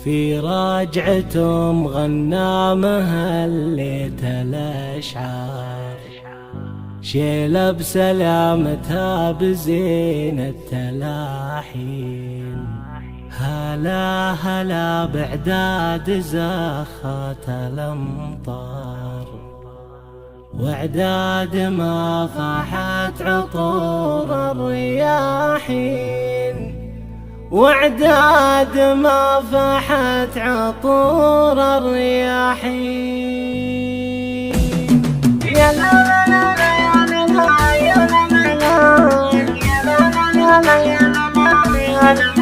في راجعتهم غنى مهليت الأشعار، شيلة بسلامتها بزين التلاحين. هلا هلا بعداد زخات الأمطار، وعداد ما فاحت عطور الرياحين، وعداد ما فاحت عطور الرياحين. يا لا لا لا لا يا لا يا لا لا يا لا لا لا يا لا.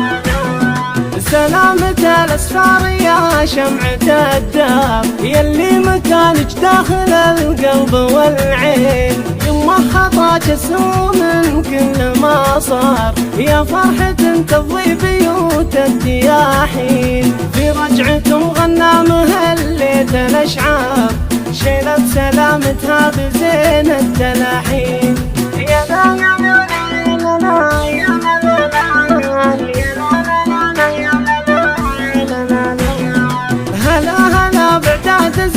سلامة الأسفار يا شمعة الدار، يلي مكانك داخل القلب والعين. يما خطاك السوء من كل ما صار، يا فرحة تضوي بيوت الدياحين. في رجعتهم غنى مهليت الأشعار، شيلة بسلامتها بزين التلاحين. يا لا يا لا يا لا يا لا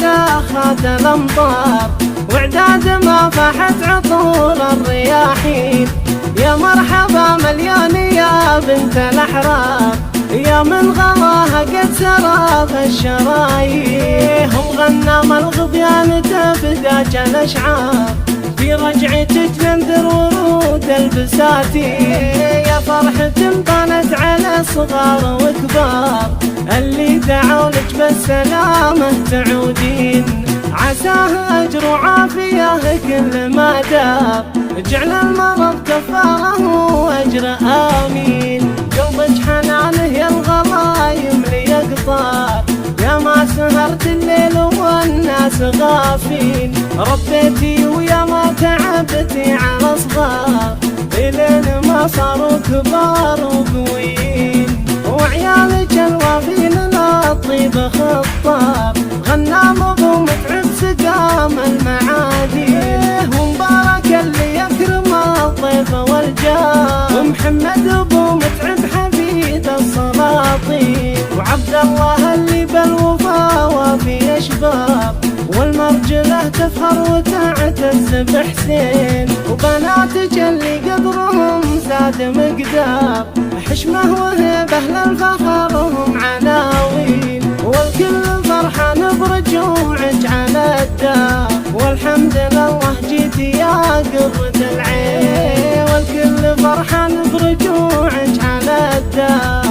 زاخات الأمطار، وعداد ما فاحت عطور الرياحين. يا مرحبا مليون يا بنت الأحرار، يا من غلاها قد سرى في الشرايين. غنام الغبيان تفداك الأشعار، في رجعتك ننذر ورود البساتين. يا فرحة طالت على صغار وكبار، اللي دعولك بالسلامة تعودين. عساه أجر وعافية كل ما دار، جعل المرض كفاره وأجر آمين. قلبك حنانه يا الغلا يملي قطار، يا ما سهرت الليل والناس غافين. ربيتي ويا ما تعبتي على صغار، إلين ما صاروا كبار وقويين. وعيالك الوافين للطيب خطار، غنام ابو متعب سقام المعادين. ومبارك اللي يكرم الضيف والجار، ومحمد ابو متعب حفيد السلاطين. وعبد الله اللي بالوفا وفي اشباب، والمرجله تفخر وتعتز بحسين. وبناتك اللي قدرهم زاد مقدار، حشمه وهبه للفخر هم عناوين. والكل فرحان برجوعك على الدار، والحمد لله جيت يا قرة العين. والكل فرحان برجوعك على الدار.